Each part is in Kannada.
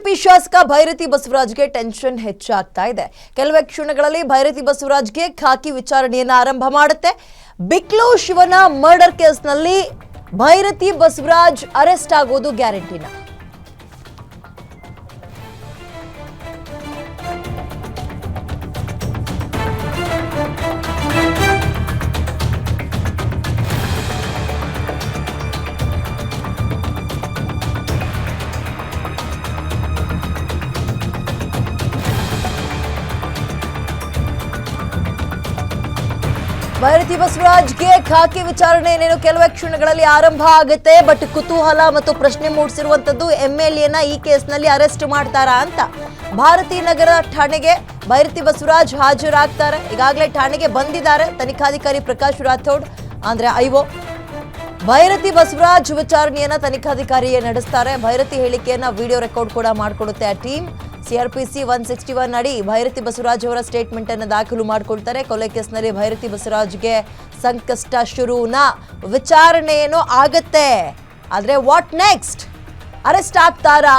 ಬಿಜೆಪಿ ಶಾಸಕ ಭೈರತಿ ಬಸವರಾಜ್ಗೆ ಟೆನ್ಷನ್ ಹೆಚ್ಚಾಗ್ತಾ ಇದೆ. ಕೆಲವೇ ಕ್ಷಣಗಳಲ್ಲಿ ಭೈರತಿ ಬಸವರಾಜ್ಗೆ ಖಾಕಿ ವಿಚಾರಣೆಯನ್ನು ಆರಂಭ ಮಾಡುತ್ತೆ. ಬಿಕ್ಲು ಶಿವನ ಮರ್ಡರ್ ಕೇಸ್ನಲ್ಲಿ ಭೈರತಿ ಬಸವರಾಜ್ ಅರೆಸ್ಟ್ ಆಗೋದು ಗ್ಯಾರಂಟಿನ? ಭೈರತಿ ಬಸವರಾಜ್ಗೆ ಖಾಕಿ ವಿಚಾರಣೆ ಏನೇನು ಕೆಲವೇ ಕ್ಷಣಗಳಲ್ಲಿ ಆರಂಭ ಆಗುತ್ತೆ. ಬಟ್ ಕುತೂಹಲ ಮತ್ತು ಪ್ರಶ್ನೆ ಮೂಡಿಸಿರುವಂತದ್ದು MLAನ ಈ ಕೇಸ್ನಲ್ಲಿ ಅರೆಸ್ಟ್ ಮಾಡ್ತಾರಾ ಅಂತ. ಭಾರತೀ ನಗರ ಠಾಣೆಗೆ ಭೈರತಿ ಬಸವರಾಜ್ ಹಾಜರಾಗ್ತಾರೆ. ಈಗಾಗಲೇ ಠಾಣೆಗೆ ಬಂದಿದ್ದಾರೆ ತನಿಖಾಧಿಕಾರಿ ಪ್ರಕಾಶ್ ರಾಥೋಡ್ ಅಂದ್ರೆ IO. ಭೈರತಿ ಬಸವರಾಜ್ ವಿಚಾರಣೆಯನ್ನ ತನಿಖಾಧಿಕಾರಿ ನಡೆಸ್ತಾರೆ. ಭೈರತಿ ಹೇಳಿಕೆಯನ್ನ ವಿಡಿಯೋ ರೆಕಾರ್ಡ್ ಕೂಡ ಮಾಡಿಕೊಡುತ್ತೆ ಆ ಟೀಮ್. CRPC 161 ಅಡಿ ಭೈರತಿ ಬಸವರಾಜ್ ಅವರ ಸ್ಟೇಟ್ಮೆಂಟ್ ಅನ್ನು ದಾಖಲು ಮಾಡಿಕೊಳ್ತಾರೆ. ಕೊಲೆ ಕೇಸ್ನಲ್ಲಿ ಭೈರತಿ ಬಸವರಾಜ್ಗೆ ಸಂಕಷ್ಟ ಶುರುನಾ? ವಿಚಾರಣೆ ಏನೋ ಆಗತ್ತೆ, ಆದ್ರೆ ವಾಟ್ ನೆಕ್ಸ್ಟ್? ಅರೆಸ್ಟ್ ಆಗ್ತಾರಾ?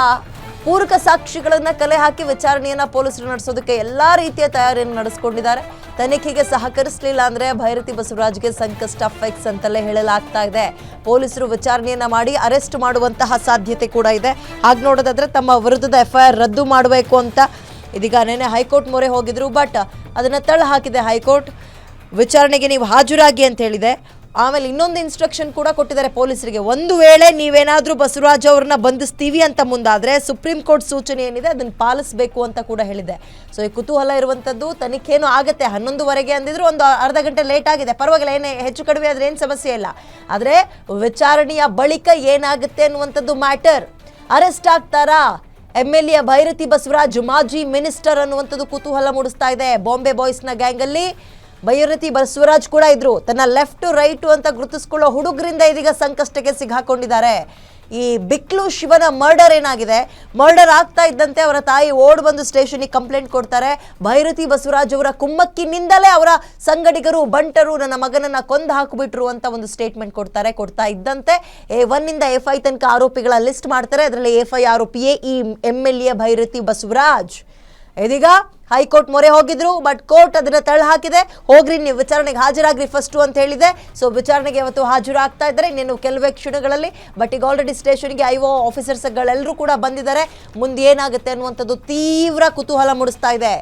ಪೂರಕ ಸಾಕ್ಷಿಗಳನ್ನ ಕಲೆ ಹಾಕಿ ವಿಚಾರಣೆಯನ್ನ ಪೊಲೀಸರು ನಡೆಸೋದಕ್ಕೆ ಎಲ್ಲಾ ರೀತಿಯ ತಯಾರಿಯನ್ನು ನಡೆಸಿಕೊಂಡಿದ್ದಾರೆ. ತನಿಖೆಗೆ ಸಹಕರಿಸಲಿಲ್ಲ ಅಂದ್ರೆ ಭೈರತಿ ಬಸವರಾಜ್ಗೆ ಸಂಕಷ್ಟ ಫಿಕ್ಸ್ ಅಂತಲೇ ಹೇಳಲಾಗ್ತಾ ಇದೆ. ಪೊಲೀಸರು ವಿಚಾರಣೆಯನ್ನ ಮಾಡಿ ಅರೆಸ್ಟ್ ಮಾಡುವಂತಹ ಸಾಧ್ಯತೆ ಕೂಡ ಇದೆ. ಹಾಗೆ ನೋಡೋದಾದ್ರೆ ತಮ್ಮ ವಿರುದ್ಧದ FIR ರದ್ದು ಮಾಡಬೇಕು ಅಂತ ಇದೀಗ ನೆನೆ ಹೈಕೋರ್ಟ್ ಮೊರೆ ಹೋಗಿದ್ರು. ಬಟ್ ಅದನ್ನ ತಳ್ಳಿ ಹಾಕಿದೆ ಹೈಕೋರ್ಟ್. ವಿಚಾರಣೆಗೆ ನೀವು ಹಾಜರಾಗಿ ಅಂತ ಹೇಳಿದೆ. ಆಮೇಲೆ ಇನ್ನೊಂದು ಇನ್ಸ್ಟ್ರಕ್ಷನ್ ಕೂಡ ಕೊಟ್ಟಿದ್ದಾರೆ ಪೊಲೀಸರಿಗೆ. ಒಂದು ವೇಳೆ ನೀವೇನಾದ್ರೂ ಬಸವರಾಜ್ ಅವ್ರನ್ನ ಬಂಧಿಸ್ತೀವಿ ಅಂತ ಮುಂದಾದ್ರೆ ಸುಪ್ರೀಂ ಕೋರ್ಟ್ ಸೂಚನೆ ಏನಿದೆ ಅದನ್ನ ಪಾಲಿಸಬೇಕು ಅಂತ ಕೂಡ ಹೇಳಿದೆ. ಸೊ ಈ ಕುತೂಹಲ ಇರುವಂತದ್ದು. ತನಿಖೆನೂ ಆಗತ್ತೆ 11ವರೆಗೆ ಅಂದಿದ್ರು, ಒಂದು ಅರ್ಧ ಗಂಟೆ ಲೇಟ್ ಆಗಿದೆ, ಪರವಾಗಿಲ್ಲ, ಏನೇ ಹೆಚ್ಚು ಕಡಿಮೆ ಆದ್ರೆ ಏನು ಸಮಸ್ಯೆ ಇಲ್ಲ. ಆದ್ರೆ ವಿಚಾರಣೆಯ ಬಳಿಕ ಏನಾಗುತ್ತೆ ಅನ್ನುವಂಥದ್ದು ಮ್ಯಾಟರ್. ಅರೆಸ್ಟ್ ಆಗ್ತಾರಾ MLA ಭೈರತಿ ಬಸವರಾಜ್, ಮಾಜಿ ಮಿನಿಸ್ಟರ್ ಅನ್ನುವಂಥದ್ದು ಕುತೂಹಲ ಮೂಡಿಸ್ತಾ ಇದೆ. ಬಾಂಬೆ ಬಾಯ್ಸ್ನ ಗ್ಯಾಂಗ್ ಅಲ್ಲಿ ಭೈರತಿ ಬಸವರಾಜ್ ಕೂಡ ಇದ್ರು. ತನ್ನ ಲೆಫ್ಟ್ ರೈಟ್ ಅಂತ ಗುರುತಿಸ್ಕೊಳ್ಳೋ ಹುಡುಗರಿಂದ ಇದೀಗ ಸಂಕಷ್ಟಕ್ಕೆ ಸಿಗಾಕೊಂಡಿದ್ದಾರೆ. ಈ ಬಿಕ್ಲು ಶಿವನ ಮರ್ಡರ್ ಏನಾಗಿದೆ, ಮರ್ಡರ್ ಆಗ್ತಾ ಇದ್ದಂತೆ ಅವರ ತಾಯಿ ಓಡ್ ಬಂದು ಸ್ಟೇಷನ್ಗೆ ಕಂಪ್ಲೇಂಟ್ ಕೊಡ್ತಾರೆ. ಭೈರತಿ ಬಸವರಾಜ್ ಅವರ ಕುಮ್ಮಕ್ಕಿನಿಂದಲೇ ಅವರ ಸಂಗಡಿಗರು ಬಂಟರು ನನ್ನ ಮಗನನ್ನ ಕೊಂದು ಹಾಕಿಬಿಟ್ರು ಅಂತ ಒಂದು ಸ್ಟೇಟ್ಮೆಂಟ್ ಕೊಡ್ತಾ ಇದ್ದಂತೆ A1 ಇಂದ A5 ತನಕ ಆರೋಪಿಗಳ ಲಿಸ್ಟ್ ಮಾಡ್ತಾರೆ. ಅದರಲ್ಲಿ A5 ಆರೋಪಿಯೇ ಈ MLA ಭೈರತಿ ಬಸವರಾಜ್. ಇದೀಗ ಹೈಕೋರ್ಟ್ ಮೊರೆ ಹೋಗಿದ್ರು, ಬಟ್ ಕೋರ್ಟ್ ಅದನ್ನ ತಳ್ಳಿ ಹಾಕಿದೆ. ಹೋಗ್ರಿ, ನೀವು ವಿಚಾರಣೆಗೆ ಹಾಜರಾಗ್ರಿ ಫಸ್ಟ್ ಅಂತ ಹೇಳಿದೆ. ಸೊ ವಿಚಾರಣೆಗೆ ಇವತ್ತು ಹಾಜರಾಗ್ತಾ ಇದ್ದಾರೆ ಇನ್ನೇನು ಕೆಲವೇ ಕ್ಷಣಗಳಲ್ಲಿ. ಬಟ್ ಈಗ ಆಲ್ರೆಡಿ ಸ್ಟೇಷನ್ಗೆ IO ಆಫೀಸರ್ಸ್ಗಳೆಲ್ಲರೂ ಕೂಡ ಬಂದಿದ್ದಾರೆ. ಮುಂದೆ ಏನಾಗುತ್ತೆ ಅನ್ನುವಂಥದ್ದು ತೀವ್ರ ಕುತೂಹಲ ಮೂಡಿಸ್ತಾ ಇದೆ.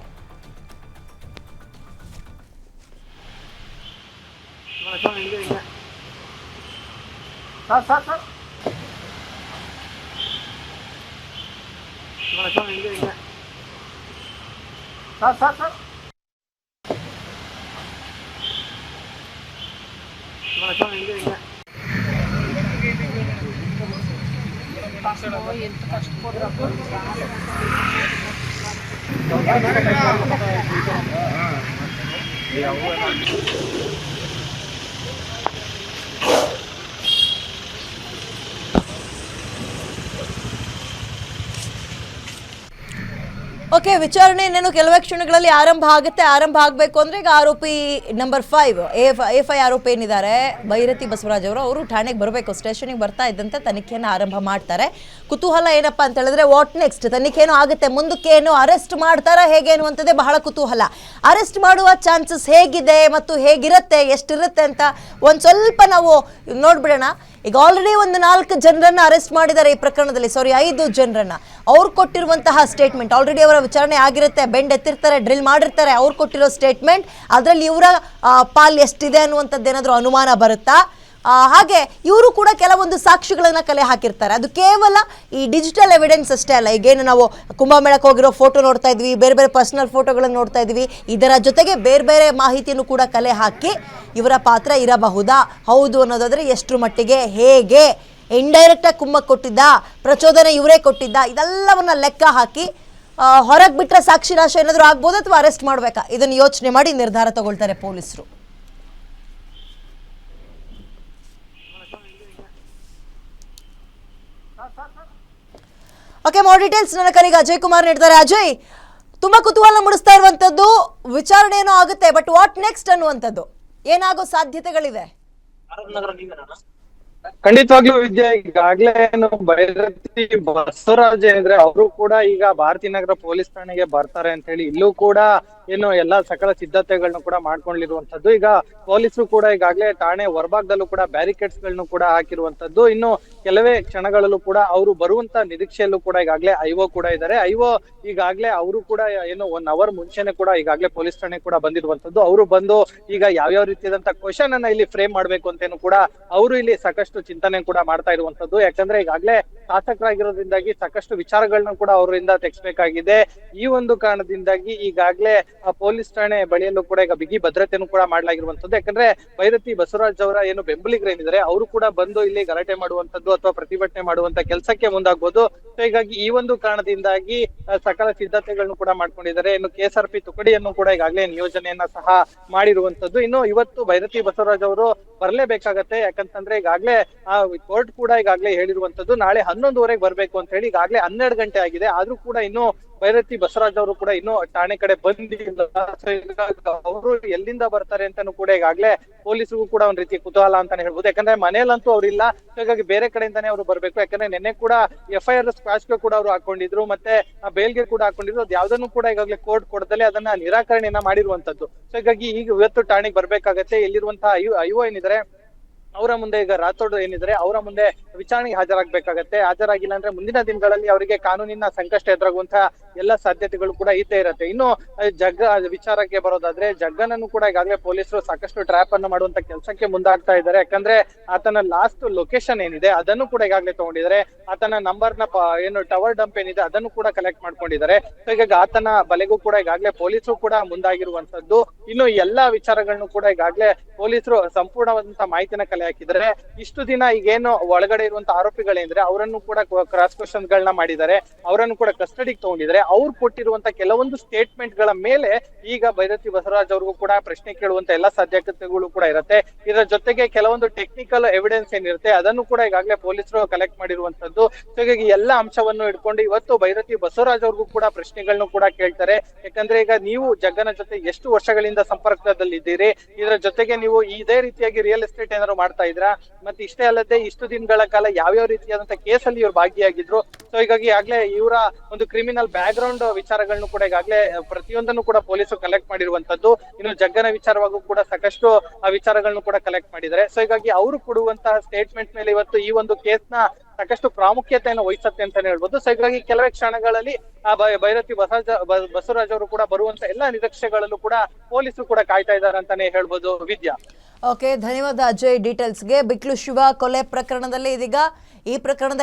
ಓಕೆ, ವಿಚಾರಣೆ ಇನ್ನೇನು ಕೆಲವೇ ಕ್ಷಣಗಳಲ್ಲಿ ಆರಂಭ ಆಗುತ್ತೆ. ಆರಂಭ ಆಗಬೇಕು ಅಂದ್ರೆ ಈಗ ಆರೋಪಿ ನಂಬರ್ 5 A5 ಆರೋಪಿ ಏನಿದ್ದಾರೆ ಭೈರತಿ ಬಸವರಾಜ್ ಅವರು ಠಾಣೆಗೆ ಬರಬೇಕು. ಸ್ಟೇಷನ್ಗೆ ಬರ್ತಾ ಇದ್ದಂತೆ ತನಿಖೆಯನ್ನು ಆರಂಭ ಮಾಡ್ತಾರೆ. ಕುತೂಹಲ ಏನಪ್ಪಾ ಅಂತ ಹೇಳಿದ್ರೆ ವಾಟ್ ನೆಕ್ಸ್ಟ್? ತನಿಖೆನೂ ಆಗುತ್ತೆ, ಮುಂದಕ್ಕೇನು ಅರೆಸ್ಟ್ ಮಾಡ್ತಾರಾ ಹೇಗೆ ಅನ್ನುವಂಥದ್ದೇ ಬಹಳ ಕುತೂಹಲ. ಅರೆಸ್ಟ್ ಮಾಡುವ ಚಾನ್ಸಸ್ ಹೇಗಿದೆ ಮತ್ತು ಹೇಗಿರುತ್ತೆ, ಎಷ್ಟಿರುತ್ತೆ ಅಂತ ಒಂದು ಸ್ವಲ್ಪ ನಾವು ನೋಡ್ಬಿಡೋಣ. ಈಗ ಆಲ್ರೆಡಿ ಒಂದು 4 ಜನರನ್ನ ಅರೆಸ್ಟ್ ಮಾಡಿದ್ದಾರೆ ಈ ಪ್ರಕರಣದಲ್ಲಿ. 5 ಜನರನ್ನ. ಅವ್ರು ಕೊಟ್ಟಿರುವಂತಹ ಸ್ಟೇಟ್ಮೆಂಟ್ ಆಲ್ರೆಡಿ ಅವರ ವಿಚಾರಣೆ ಆಗಿರುತ್ತೆ. ಬೆಂಡ್ ಎತ್ತಿರ್ತಾರೆ, ಡ್ರಿಲ್ ಮಾಡಿರ್ತಾರೆ. ಅವ್ರು ಕೊಟ್ಟಿರೋ ಸ್ಟೇಟ್ಮೆಂಟ್ ಅದರಲ್ಲಿ ಇವರ ಪಾಲ್ ಎಷ್ಟಿದೆ ಅನ್ನುವಂಥದ್ದು ಏನಾದರೂ ಅನುಮಾನ ಬರುತ್ತಾ? ಹಾಗೆ ಇವರು ಕೂಡ ಕೆಲವೊಂದು ಸಾಕ್ಷಿಗಳನ್ನ ಕಲೆ ಹಾಕಿರ್ತಾರೆ. ಅದು ಕೇವಲ ಈ ಡಿಜಿಟಲ್ ಎವಿಡೆನ್ಸ್ ಅಷ್ಟೇ ಅಲ್ಲ. ಈಗೇನು ನಾವು ಕುಂಭಮೇಳಕ್ಕೆ ಹೋಗಿರೋ ಫೋಟೋ ನೋಡ್ತಾ ಇದ್ವಿ, ಬೇರೆ ಬೇರೆ ಪರ್ಸನಲ್ ಫೋಟೋಗಳನ್ನು ನೋಡ್ತಾ ಇದ್ವಿ. ಇದರ ಜೊತೆಗೆ ಬೇರೆ ಬೇರೆ ಮಾಹಿತಿಯನ್ನು ಕೂಡ ಕಲೆ ಹಾಕಿ ಇವರ ಪಾತ್ರ ಇರಬಹುದಾ, ಹೌದು ಅನ್ನೋದಾದ್ರೆ ಎಷ್ಟರ ಮಟ್ಟಿಗೆ, ಹೇಗೆ, ಇಂಡೈರೆಕ್ಟಾಗಿ ಕುಮ್ಮಕ್ಕೆ ಕೊಟ್ಟಿದ್ದ, ಪ್ರಚೋದನೆ ಇವರೇ ಕೊಟ್ಟಿದ್ದ, ಇದೆಲ್ಲವನ್ನ ಲೆಕ್ಕ ಹಾಕಿ ಹೊರಗೆ ಬಿಟ್ಟರೆ ಸಾಕ್ಷಿ ನಾಶ ಏನಾದರೂ ಆಗ್ಬೋದು ಅಥವಾ ಅರೆಸ್ಟ್ ಮಾಡಬೇಕಾ, ಇದನ್ನು ಯೋಚನೆ ಮಾಡಿ ನಿರ್ಧಾರ ತಗೊಳ್ತಾರೆ ಪೊಲೀಸರು. ಓಕೆ, ಮೋರ್ ಡೀಟೇಲ್ಸ್ ನನ್ನ ಕರೆಗೆ ಅಜಯ್ ಕುಮಾರ್ ನೀಡ್ತಾರೆ. ಅಜಯ್, ತುಂಬಾ ಕುತೂಹಲ ಮೂಡಿಸ್ತಾ ಇರುವಂತದ್ದು ವಿಚಾರಣೆ ಏನೋ ಆಗುತ್ತೆ, ಬಟ್ ವಾಟ್ ನೆಕ್ಸ್ಟ್ ಅನ್ನುವಂಥದ್ದು ಏನಾಗೋ ಸಾಧ್ಯತೆಗಳಿವೆ? ಖಂಡಿತವಾಗ್ಲೂ ವಿದ್ಯೆ ಈಗಾಗ್ಲೇ ಏನು ಭೈರತಿ ಬಸವರಾಜ್ ಏನಿದ್ರೆ ಅವರು ಕೂಡ ಈಗ ಭಾರತೀನಗರ ಪೊಲೀಸ್ ಠಾಣೆಗೆ ಬರ್ತಾರೆ ಅಂತ ಹೇಳಿ ಇಲ್ಲೂ ಕೂಡ ಏನು ಎಲ್ಲಾ ಸಕಲ ಸಿದ್ಧತೆಗಳನ್ನ ಕೂಡ ಮಾಡ್ಕೊಂಡಿರುವಂತದ್ದು. ಈಗ ಪೊಲೀಸರು ಕೂಡ ಈಗಾಗ್ಲೇ ಠಾಣೆ ಹೊರಭಾಗದಲ್ಲೂ ಕೂಡ ಬ್ಯಾರಿಕೇಡ್ಸ್ ಗಳನ್ನು ಕೂಡ ಹಾಕಿರುವಂತದ್ದು. ಇನ್ನು ಕೆಲವೇ ಕ್ಷಣಗಳಲ್ಲೂ ಕೂಡ ಅವರು ಬರುವಂತ ನಿರೀಕ್ಷೆಯಲ್ಲೂ ಕೂಡ ಈಗಾಗ್ಲೇ ಐಒ ಕೂಡ ಇದ್ದಾರೆ. ಐಒ ಈಗಾಗ್ಲೇ ಅವರು ಕೂಡ ಏನು 1 ಅವರ್ ಮುಂಚೆನೆ ಕೂಡ ಈಗಾಗ್ಲೇ ಪೊಲೀಸ್ ಠಾಣೆ ಕೂಡ ಬಂದಿರುವಂತದ್ದು. ಅವರು ಬಂದು ಈಗ ಯಾವ್ಯಾವ ರೀತಿಯಾದಂತ ಕ್ವಶನ್ ಅನ್ನ ಇಲ್ಲಿ ಫ್ರೇಮ್ ಮಾಡ್ಬೇಕು ಅಂತೇನು ಕೂಡ ಅವರು ಇಲ್ಲಿ ಸಾಕಷ್ಟು ಚಿಂತನೆ ಕೂಡ ಮಾಡ್ತಾ ಇರುವಂತದ್ದು. ಯಾಕಂದ್ರೆ ಈಗಾಗ್ಲೇ ಶಾಸಕರಾಗಿರೋದ್ರಿಂದಾಗಿ ಸಾಕಷ್ಟು ವಿಚಾರಗಳನ್ನ ಕೂಡ ಅವರಿಂದ ತೆಗೆಸ್ಬೇಕಾಗಿದೆ. ಈ ಒಂದು ಕಾರಣದಿಂದಾಗಿ ಈಗಾಗ್ಲೇ ಪೊಲೀಸ್ ಠಾಣೆ ಬಳಿಯಲ್ಲೂ ಕೂಡ ಈಗ ಬಿಗಿ ಭದ್ರತೆಯನ್ನು ಕೂಡ ಮಾಡ್ಲಾಗಿರುವಂತದ್ದು. ಯಾಕಂದ್ರೆ ಭೈರತಿ ಬಸವರಾಜ್ ಅವರ ಏನು ಬೆಂಬಲಿಗರೇನಿದ್ದಾರೆ ಅವರು ಕೂಡ ಬಂದು ಇಲ್ಲಿ ಗಲಾಟೆ ಮಾಡುವಂತದ್ದು ಅಥವಾ ಪ್ರತಿಭಟನೆ ಮಾಡುವಂತ ಕೆಲಸಕ್ಕೆ ಮುಂದಾಗ್ಬೋದು. ಸೊ ಹೀಗಾಗಿ ಈ ಒಂದು ಕಾರಣದಿಂದಾಗಿ ಸಕಲ ಸಿದ್ಧತೆಗಳನ್ನು ಕೂಡ ಮಾಡ್ಕೊಂಡಿದ್ದಾರೆ. ಇನ್ನು KSRP ತುಕಡಿಯನ್ನು ಕೂಡ ಈಗಾಗ್ಲೇ ನಿಯೋಜನೆಯನ್ನ ಸಹ ಮಾಡಿರುವಂತದ್ದು. ಇನ್ನು ಇವತ್ತು ಭೈರತಿ ಬಸವರಾಜ್ ಅವರು ಬರ್ಲೇಬೇಕಾಗತ್ತೆ. ಯಾಕಂತಂದ್ರೆ ಈಗಾಗ್ಲೇ ಕೋರ್ಟ್ ಕೂಡ ಈಗಾಗ್ಲೇ ಹೇಳಿರುವಂತದ್ದು ನಾಳೆ 11:00 ಬರ್ಬೇಕು ಅಂತ ಹೇಳಿ. ಈಗಾಗ್ಲೇ 12 ಗಂಟೆ ಆಗಿದೆ, ಆದ್ರೂ ಕೂಡ ಇನ್ನು ಭೈರತಿ ಬಸವರಾಜ್ ಅವರು ಕೂಡ ಇನ್ನೂ ಠಾಣೆ ಕಡೆ ಬಂದಿಲ್ಲ. ಅವರು ಎಲ್ಲಿಂದ ಬರ್ತಾರೆ ಅಂತಾನು ಕೂಡ ಈಗಾಗ್ಲೇ ಪೊಲೀಸರಿಗೂ ಕೂಡ ಒಂದ್ ರೀತಿ ಕುತೂಹಲ ಅಂತಾನೆ ಹೇಳ್ಬೋದು. ಯಾಕಂದ್ರೆ ಮನೆಯಲ್ಲಂತೂ ಅವ್ರಿಲ್ಲ, ಹಾಗಾಗಿ ಬೇರೆ ಕಡೆಯಿಂದಾನೇ ಅವರು ಬರ್ಬೇಕು. ಯಾಕಂದ್ರೆ ನಿನ್ನೆ ಕೂಡ FIR ಸ್ಕ್ವಾಶ್ಗೆ ಕೂಡ ಅವರು ಹಾಕೊಂಡಿದ್ರು, ಮತ್ತೆ ಬೇಲ್ಗೆ ಕೂಡ ಹಾಕೊಂಡಿದ್ರು. ಅದು ಯಾವ್ದನ್ನು ಕೂಡ ಈಗಾಗಲೇ ಕೋರ್ಟ್ ಕೊಡದಲ್ಲೇ ಅದನ್ನ ನಿರಾಕರಣೆಯನ್ನ ಮಾಡಿರುವಂತದ್ದು. ಸೊ ಹೀಗಾಗಿ ಈಗ ಇವತ್ತು ಠಾಣೆಗೆ ಬರ್ಬೇಕಾಗತ್ತೆ. ಎಲ್ಲಿರುವಂತಹ IO ಏನಿದ್ದಾರೆ ಅವರ ಮುಂದೆ, ಈಗ ರಾಥೋಡ್ ಏನಿದ್ರೆ ಅವರ ಮುಂದೆ ವಿಚಾರಣೆಗೆ ಹಾಜರಾಗಬೇಕಾಗತ್ತೆ. ಹಾಜರಾಗಿಲ್ಲ ಅಂದ್ರೆ ಮುಂದಿನ ದಿನಗಳಲ್ಲಿ ಅವರಿಗೆ ಕಾನೂನಿನ ಸಂಕಷ್ಟ ಎದುರಾಗುವಂತಹ ಎಲ್ಲ ಸಾಧ್ಯತೆಗಳು ಕೂಡ ಇದ್ದೇ ಇರತ್ತೆ. ಇನ್ನು ಜಗ್ಗ ವಿಚಾರಕ್ಕೆ ಬರೋದಾದ್ರೆ, ಜಗ್ಗನನ್ನು ಕೂಡ ಈಗಾಗಲೇ ಪೊಲೀಸರು ಸಾಕಷ್ಟು ಟ್ರ್ಯಾಪ್ ಅನ್ನು ಮಾಡುವಂತ ಕೆಲಸಕ್ಕೆ ಮುಂದಾಗ್ತಾ ಇದ್ದಾರೆ. ಯಾಕಂದ್ರೆ ಆತನ ಲಾಸ್ಟ್ ಲೊಕೇಶನ್ ಏನಿದೆ ಅದನ್ನು ಕೂಡ ಈಗಾಗಲೇ ತಗೊಂಡಿದ್ದಾರೆ. ಆತನ ನಂಬರ್ನ ಏನು ಟವರ್ ಡಂಪ್ ಏನಿದೆ ಅದನ್ನು ಕೂಡ ಕಲೆಕ್ಟ್ ಮಾಡ್ಕೊಂಡಿದ್ದಾರೆ. ಸೊ ಹೀಗಾಗಿ ಆತನ ಬಲೆಗೂ ಕೂಡ ಈಗಾಗಲೇ ಪೊಲೀಸರು ಕೂಡ ಮುಂದಾಗಿರುವಂತದ್ದು. ಇನ್ನು ಎಲ್ಲಾ ವಿಚಾರಗಳನ್ನು ಕೂಡ ಈಗಾಗಲೇ ಪೊಲೀಸರು ಸಂಪೂರ್ಣವಾದಂತಹ ಮಾಹಿತಿನ ಕಲೆ ಹಾಕಿದ್ದಾರೆ. ಇಷ್ಟು ದಿನ ಈಗೇನು ಒಳಗಡೆ ಇರುವಂತಹ ಆರೋಪಿಗಳೇಂದ್ರೆ ಅವರನ್ನು ಕೂಡ ಕ್ರಾಸ್ ಕ್ವಶನ್ ಗಳನ್ನ ಮಾಡಿದ್ದಾರೆ, ಅವರನ್ನು ಕೂಡ ಕಸ್ಟಡಿಗೆ ತಗೊಂಡಿದ್ದಾರೆ. ಅವ್ರು ಕೊಟ್ಟಿರುವಂತ ಕೆಲವೊಂದು ಸ್ಟೇಟ್ಮೆಂಟ್ ಗಳ ಮೇಲೆ ಈಗ ಭೈರತಿ ಬಸವರಾಜ್ ಅವ್ರಿಗೂ ಕೂಡ ಪ್ರಶ್ನೆ ಕೇಳುವಂತ ಎಲ್ಲಾ ಸಾಧ್ಯತೆಗಳು ಕೂಡ ಇರುತ್ತೆ. ಇದರ ಜೊತೆಗೆ ಕೆಲವೊಂದು ಟೆಕ್ನಿಕಲ್ ಎವಿಡೆನ್ಸ್ ಏನಿರುತ್ತೆ ಅದನ್ನು ಕೂಡ ಈಗಾಗಲೇ ಪೊಲೀಸರು ಕಲೆಕ್ಟ್ ಮಾಡಿರುವಂತದ್ದು. ಹೀಗಾಗಿ ಎಲ್ಲಾ ಅಂಶವನ್ನು ಇಟ್ಕೊಂಡು ಇವತ್ತು ಭೈರತಿ ಬಸವರಾಜ್ ಅವ್ರಿಗೂ ಕೂಡ ಪ್ರಶ್ನೆಗಳನ್ನು ಕೂಡ ಕೇಳ್ತಾರೆ. ಯಾಕಂದ್ರೆ ಈಗ ನೀವು ಜಗ್ಗನ ಜೊತೆ ಎಷ್ಟು ವರ್ಷಗಳಿಂದ ಸಂಪರ್ಕದಲ್ಲಿದ್ದೀರಿ, ಇದರ ಜೊತೆಗೆ ನೀವು ಇದೇ ರೀತಿಯಾಗಿ ರಿಯಲ್ ಎಸ್ಟೇಟ್ ಏನಾದ್ರು ಮಾಡ್ತಾ ಇದ್ರಾ, ಮತ್ತೆ ಇಷ್ಟೇ ಅಲ್ಲದೆ ಇಷ್ಟು ದಿನಗಳ ಕಾಲ ಯಾವ್ಯಾವ ರೀತಿಯಾದಂತಹ ಕೇಸಲ್ಲಿ ಇವ್ರು ಭಾಗಿಯಾಗಿದ್ರು. ಸೊ ಹೀಗಾಗಿ ಆಗ್ಲೇ ಇವರ ಒಂದು ಕ್ರಿಮಿನಲ್ ಬ್ಯಾಕ್ ಗ್ರೌಂಡ್ ವಿಚಾರಗಳನ್ನು ಕೂಡ ಈಗಾಗಲೇ ಪ್ರತಿಯೊಂದನ್ನು ಕೂಡ ಪೊಲೀಸರು ಕಲೆಕ್ಟ್ ಮಾಡಿರುವಂತದ್ದು. ಇನ್ನು ಜಗ್ಗನ ವಿಚಾರವಾಗೂ ಕೂಡ ಸಾಕಷ್ಟು ಆ ವಿಚಾರಗಳನ್ನು ಕೂಡ ಕಲೆಕ್ಟ್ ಮಾಡಿದ್ದಾರೆ. ಸೊ ಹೀಗಾಗಿ ಅವರು ಕೊಡುವಂತಹ ಸ್ಟೇಟ್ಮೆಂಟ್ ಮೇಲೆ ಇವತ್ತು ಈ ಒಂದು ಕೇಸ್ನ ಸಾಕಷ್ಟು ಪ್ರಾಮುಖ್ಯತೆಯನ್ನು ವಹಿಸುತ್ತೆ ಅಂತಾನೆ ಹೇಳ್ಬೋದು. ಸೊ ಹೀಗಾಗಿ ಕೆಲವೇ ಕ್ಷಣಗಳಲ್ಲಿ ಆ ಭೈರತಿ ಬಸವರಾಜ್ ಅವರು ಕೂಡ ಬರುವಂತ ಎಲ್ಲಾ ನಿರೀಕ್ಷೆಗಳಲ್ಲೂ ಕೂಡ ಪೊಲೀಸರು ಕೂಡ ಕಾಯ್ತಾ ಇದ್ದಾರೆ ಅಂತಾನೆ ಹೇಳ್ಬೋದು. ವಿದ್ಯಾ. ಓಕೆ, ಧನ್ಯವಾದ ಅಜಯ್ ಡೀಟೇಲ್ಸ್ಗೆ. ಬಿಕ್ಲು ಶಿವ ಕೊಲೆ ಪ್ರಕರಣದಲ್ಲಿ ಇದೀಗ ಈ ಪ್ರಕರಣದ